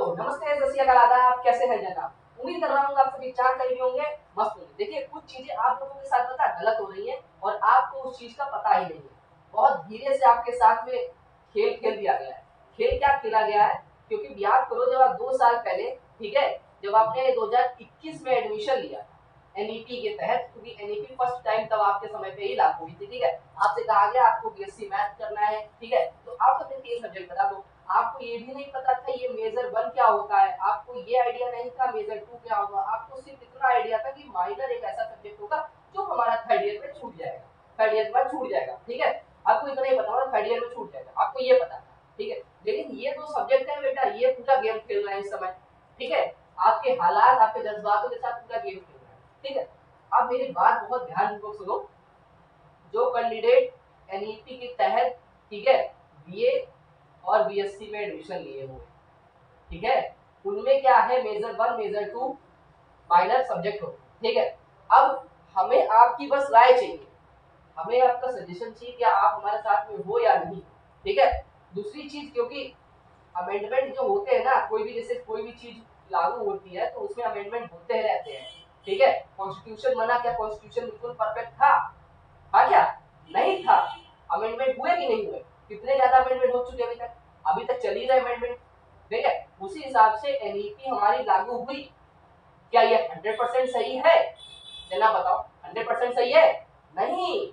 नमस्ते, सत श्री अकाल, आदाब, कैसे हैं जनाब। उम्मीद कर रहा हूँ आप सभी चार करीबी होंगे, मस्त होंगे। देखिए कुछ चीजें आप लोगों के साथ पता गलत हो रही हैं और आपको उस चीज का पता ही नहीं है। बहुत धीरे से आपके साथ में खेल खेल दिया गया है। खेल क्या खेला गया है, क्योंकि याद करो जब आप 2 साल पहले, ठीक है, जब आपने 2021 में एडमिशन लिया एनईपी के तहत, क्योंकि एनईपी फर्स्ट टाइम तब आपके समय पे ही लागू हुई थी, ठीक है। आपसे कहा गया आपको बीएससी मैथ करना है, ठीक है, तो आप अपने 3 सब्जेक्ट बता दो। आपको ये भी नहीं पता था ये मेजर 1 क्या होता है, आपको ये आइडिया नहीं था मेजर 2 क्या होगा। आपको सिर्फ इतना आइडिया था कि माइनर एक ऐसा सब्जेक्ट होगा जो हमारा थर्ड ईयर में छूट जाएगा, थर्ड ईयर के बाद छूट जाएगा, ठीक है। आपको इतना ही पता होगा थर्ड ईयर में छूट जाएगा, आपको ये पता था, ठीक है। लेकिन ये 2 सब्जेक्ट है बेटा, ये पूरा गेम खेल रहे हैं इस समय, ठीक है। आपके हालात, आपके जज्बातों के साथ पूरा गेम खेल रहे हैं, ठीक है। अब मेरी बात बहुत ध्यानपूर्वक सुनो। जो कैंडिडेट एनईपी के तहत, ठीक है, बीए और बीएससी में एडमिशन लिए हुए, ठीक है, उनमें क्या है मेजर 1 मेजर 2 माइनर सब्जेक्ट हो, ठीक है। अब हमें आपकी बस राय चाहिए, हमें आपका सजेशन चाहिए कि आप हमारे साथ में हो या नहीं, ठीक है। दूसरी चीज, क्योंकि अमेंडमेंट जो होते हैं ना, कोई भी जैसे कोई भी चीज लागू होती है तो उसमें अमेंडमेंट होते रहते हैं, ठीक है। कॉन्स्टिट्यूशन बना, क्या कॉन्स्टिट्यूशन बिल्कुल परफेक्ट था? क्या नहीं था? अमेंडमेंट हुए कि नहीं हुए? कितने ज्यादा अमेंडमेंट हो चुके अभी तक चल ही रहा अमेंडमेंट, ठीक है। उसी हिसाब से एनईपी हमारी लागू हुई, क्या ये 100% सही है? जना बताओ, 100% सही है? नहीं,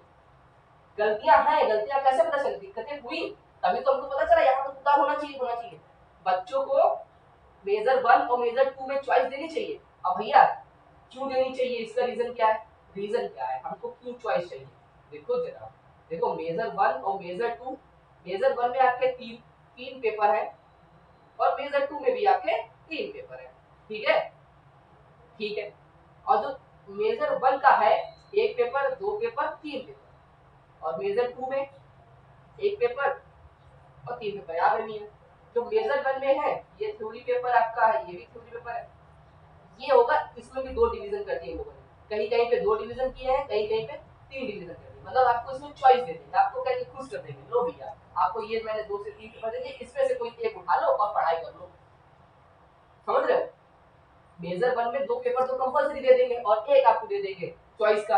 गलतियां हैं। गलतियां कैसे पता चली? दिक्कतें हुई तभी तो हमको पता चला यहाँ पर सुधार होना चाहिए, होना चाहिए। बच्चों को मेजर 1 और मेजर 2 में चॉइस देनी चाहिए। अब भैया क्यों देनी चाहिए, इसका रीजन क्या है? रीजन क्या है, हमको क्यों चॉइस चाहिए? देखो जरा, देखो मेजर 1 और मेजर 2, मेजर 1 में आपके तीन तीन पेपर है और मेजर 2 में भी आपके 3 पेपर है, ठीक है, ठीक है। और जो मेजर 1 का है, एक पेपर, दो पेपर, 3 पेपर, और मेजर 2 में एक पेपर और 3 पेपर याद नहीं है। जो मेजर 1 में है ये थ्योरी पेपर आपका है, ये भी थ्योरी पेपर है। ये होगा, इसमें भी 2 डिवीजन कर दिए लोगों ने, कहीं कहीं पे 2 डिवीजन किए हैं, कहीं कहीं पे 3 डिवीजन कर दिए। मतलब आपको इसमें चॉइस दे देंगे, आपको कहीं खुश कर देंगे, लो भैया आपको ये मैंने 2 से 3 पेपर दे दिए, इसमें से कोई एक उठा लो और पढ़ाई कर लो। समझ रहे हो? मेजर 1 में 2 पेपर तो कंपलसरी दे देंगे और एक आपको दे देंगे चॉइस का,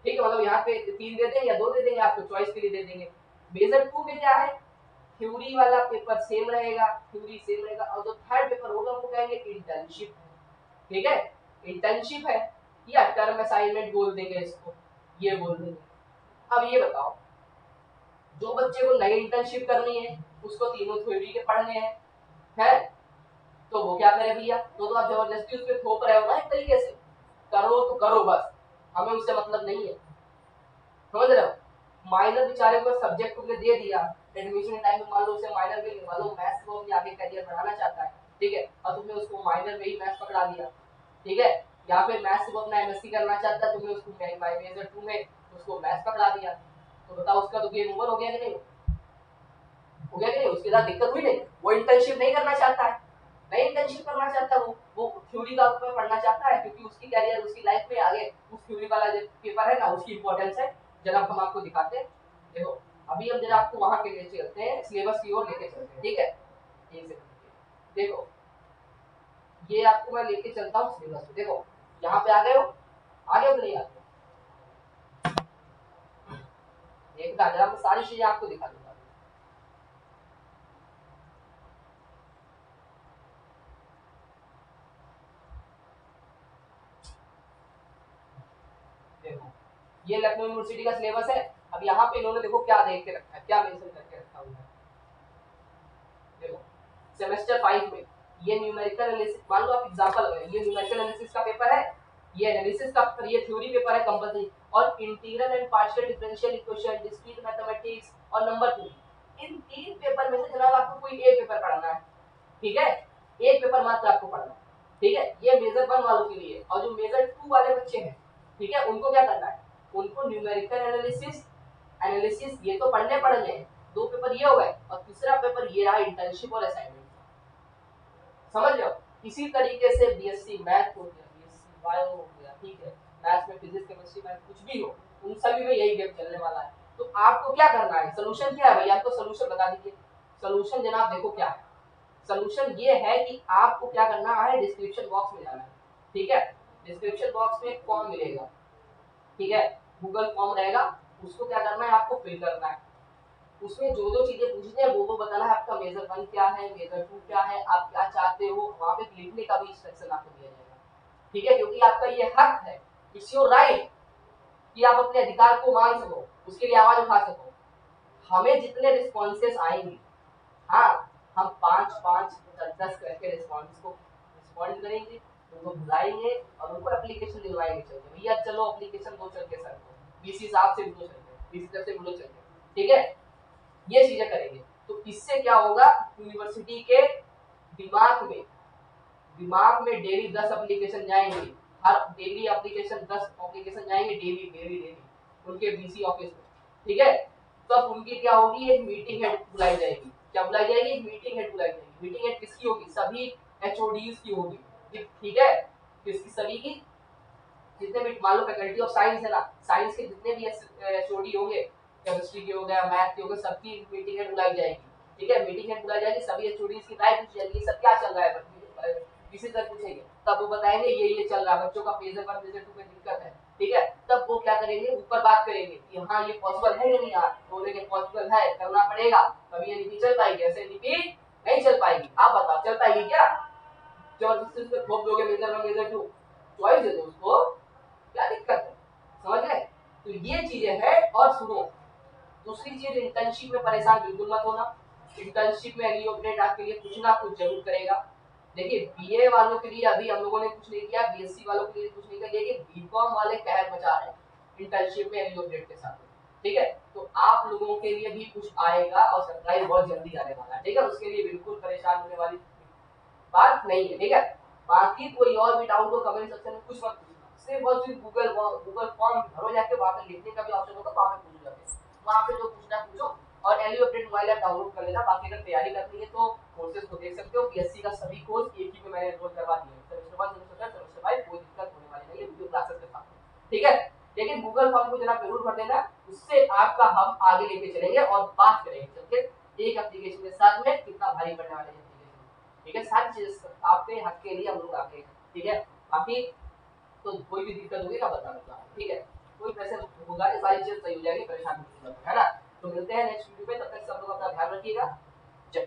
ठीक है। मतलब यहाँ पे 3 दे देंगे या 2 दे देंगे, आपको चॉइस के लिए दे देंगे। मेजर 2 में क्या है, थ्योरी वाला पेपर सेम रहेगा, थ्योरी सेम रहेगा, और जो थर्ड पेपर होगा वो कहेंगे इंटर्नशिप, ठीक है, इंटर्नशिप है या टर्म असाइनमेंट बोल देंगे इसको, ये बोल देंगे। अब ये बताओ, जो बच्चे को नई इंटर्नशिप करनी है उसको तीनों थ्योरी के पढ़ने हैं, तो वो क्या करे भैया? तो आप जबरदस्ती उस पर थोप रहे हो ना एक तरीके से, करो तो करो बस, हमें उससे मतलब नहीं है। समझ रहे हो? माइनर बेचारे को सब्जेक्ट तुमने दे दिया एडमिशन टाइम में, मान लो उसे माइनर में, मान लो मैथ्स को अपने आगे करियर बढ़ाना चाहता है, ठीक है, और तुमने उसको माइनर में ही मैथ्स पकड़ा दिया, ठीक है, या फिर मैथ्स को अपना एमएससी करना चाहता है, तुमने उसको मेजर 2 में उसको मैथ्स पकड़ा दिया, तो बताओ उसका तो गेम ओवर हो गया कि नहीं? हो गया कि नहीं? उसके साथ दिक्कत हुई नहीं? वो इंटर्नशिप नहीं करना चाहता है, नहीं इंटर्नशिप करना चाहता, वो थ्योरी का ऊपर पढ़ना चाहता है, क्योंकि उसकी कैरियर उसकी लाइफ में आगे उस थ्योरी वाला जो पेपर है ना उसकी इंपॉर्टेंस है। जनाब हम आपको दिखाते हैं, देखो अभी हम जरा आपको वहां के लेके चलते हैं, सिलेबस की ओर लेके चलते हैं, ठीक है। एक सेकंड, देखो ये आपको मैं लेके चलता हूँ सिलेबस पे। देखो यहाँ पे आ गए हो, आ गए हो कि नहीं आ गए? एक जरा मैं सारी चीजें आपको दिखा दूंगा। देखो ये लखनऊ यूनिवर्सिटी का सिलेबस है। अब यहाँ पे इन्होंने देखो क्या देख के रखा है, क्या मेंशन करके रखा हुआ है। देखो सेमेस्टर 5 में ये न्यूमेरिकल एनालिसिस, मान लो आप एग्जांपल ले, ये न्यूमेरिकल एनालिसिस का पेपर है, ये एनालिसिस का, ये थ्योरी पेपर है कंपलसरी, और integral and partial differential equation, discrete mathematics और नंबर थ्योरी, इन 3 पेपर में से जनाब आपको कोई एक पेपर पढ़ना है, ठीक है, एक पेपर मात्र आपको पढ़ना है, ठीक है। ये मेजर 1 वालों के लिए, और जो मेजर 2 वाले बच्चे हैं, ठीक है, उनको क्या करना है, उनको न्यूमेरिकल एनालिसिस, एनालिसिस ये तो पढ़ने हैं, 2 पेपर ये हो गए, और तीसरा पेपर ये रहा इंटर्नशिप और असाइनमेंट। समझ रहे हो? इसी तरीके से बीएससी मैथ हो गया, बीएससी बायो हो गया, ठीक है, मैथ्स में फिजिक्स केमिस्ट्री मैथ कुछ भी हो, उन सभी में यही गेम चलने वाला है। तो आपको क्या करना है, सोल्यूशन क्या है भैया, आपको सोल्यूशन बता दीजिए। सोल्यूशन जनाब देखो क्या है, सोल्यूशन ये है कि आपको क्या करना है, डिस्क्रिप्शन बॉक्स में जाना है, ठीक है। डिस्क्रिप्शन बॉक्स में एक फॉर्म मिलेगा, ठीक है, गूगल फॉर्म रहेगा, उसको क्या करना है, आपको फिल करना है। उसमें जो जो चीजें पूछनी है वो बताना है, आपका मेजर 1 क्या है, मेजर 2 क्या है, आप क्या चाहते हो, वहां पे लिखने का भी इंस्ट्रक्शन आपको दिया जाएगा, ठीक है, क्योंकि आपका ये हक है, इट्स योर राइट कि आप अपने अधिकार को मांग सको, उसके लिए आवाज उठा सको। हमें जितने रिस्पॉन्सेस आएंगे, हाँ, हम 5-5 10 करके रिस्पॉन्स को रिस्पॉन्ड करेंगे, उनको बुलाएंगे और उनको एप्लीकेशन दिलवाएंगे, चलते भैया चलो एप्लीकेशन दो चल के सर को, बीसी साहब से मिलो चलते, बीसी सर से मिलो चलते, ठीक है, ये चीजें करेंगे। तो इससे क्या होगा, यूनिवर्सिटी के दिमाग में डेली 10 एप्लीकेशन जाएंगे, हर डेली एप्लीकेशन 10 एप्लीकेशन जाएंगे, डेली डेली डेली उनके बीसी ऑफिस में, ठीक है। तब उनकी क्या होगी, एक मीटिंग हेड बुलाई जाएगी, क्या बुलाई जाएगी, एक मीटिंग हेड बुलाई जाएगी। मीटिंग हेड किसकी होगी, सभी एचओडीज की होगी, ठीक है, किसकी, सभी की, जितने भी मान लो फैकल्टी ऑफ साइंस है ना, साइंस के जितने भी एचओडी होंगे, केमिस्ट्री के हो गया, मैथ के हो गए, सबकी मीटिंग हेड बुलाई जाएगी, ठीक है, मीटिंग हेड बुलाई जाएगी, सभी एचओडीज की राय पूछी जाएगी, सब क्या चल रहा है, किसी तरह पूछेंगे, तब वो बताएंगे ये चल रहा है, बच्चों का फेजर 1 फेजर 2 में दिक्कत है, ठीक है, तब वो क्या करेंगे, ऊपर बात करेंगे कि हाँ ये पॉसिबल है या नहीं, यार बोलेंगे पॉसिबल है, करना पड़ेगा, कभी ये नीति चल पाएगी, ऐसे नीति नहीं चल पाएगी, आप बताओ चल पाएगी क्या, जबरदस्ती उसमें थोप दोगे मेजर 1 मेजर 2, चॉइस दे दो उसको, क्या दिक्कत है, समझ गए। तो ये चीजें है। और सुनो, दूसरी चीज, इंटर्नशिप में परेशान बिल्कुल मत होना, इंटर्नशिप में एलियो अपडेट आपके लिए कुछ ना कुछ जरूर करेगा। देखिए बीए वालों के लिए अभी हम लोगों ने कुछ नहीं किया, बीएससी वालों के लिए कुछ नहीं किया, लेकिन बीकॉम वाले कहर मचा रहे हैं इंटर्नशिप में एलियो अपडेट के साथ, ठीक है। तो आप लोगों के लिए भी कुछ आएगा और सरप्राइज बहुत जल्दी आने वाला है, ठीक है, उसके लिए बिल्कुल परेशान होने वाली बात नहीं है, ठीक है। बाकी कोई और भी डाउट हो कमेंट सेक्शन में कुछ मत पूछना, सिर्फ और सिर्फ गूगल फॉर्म भरो जाके, वहां पे लिखने का भी ऑप्शन होगा, वहां पे पूछ जाके, वहां पे जो पूछना पूछो। और एलियो अपडेट मोबाइल ऐप डाउनलोड कर लेना। बाकी अगर तैयारी करनी है तो कोर्सेज को देख सकते हो, बीएससी का सभी कोर्स एक ही में मैंने एनरोल करवा दिया है, सेमेस्टर 1 सेमेस्टर 2 सेमेस्टर 5, कोई दिक्कत होने वाली नहीं है वीडियो क्लासेस के साथ, ठीक है। लेकिन गूगल फॉर्म को जरा जरूर भर देना, उससे आपका हम आगे लेके चलेंगे और बात करेंगे चल के एक एप्लीकेशन के साथ में कितना भारी पड़ने वाला है, ठीक है, सारी चीजें आपके हक के लिए हम लोग आते हैं, ठीक है। बाकी तो कोई भी दिक्कत होगी ना बताना, ठीक है, कोई पैसे होगा नहीं, सारी चीजें सही हो जाएगी, परेशान मत होना, है ना। तो मिलते हैं नेक्स्ट वीडियो में, तब तक सब लोग अपना ध्यान रखिएगा, जय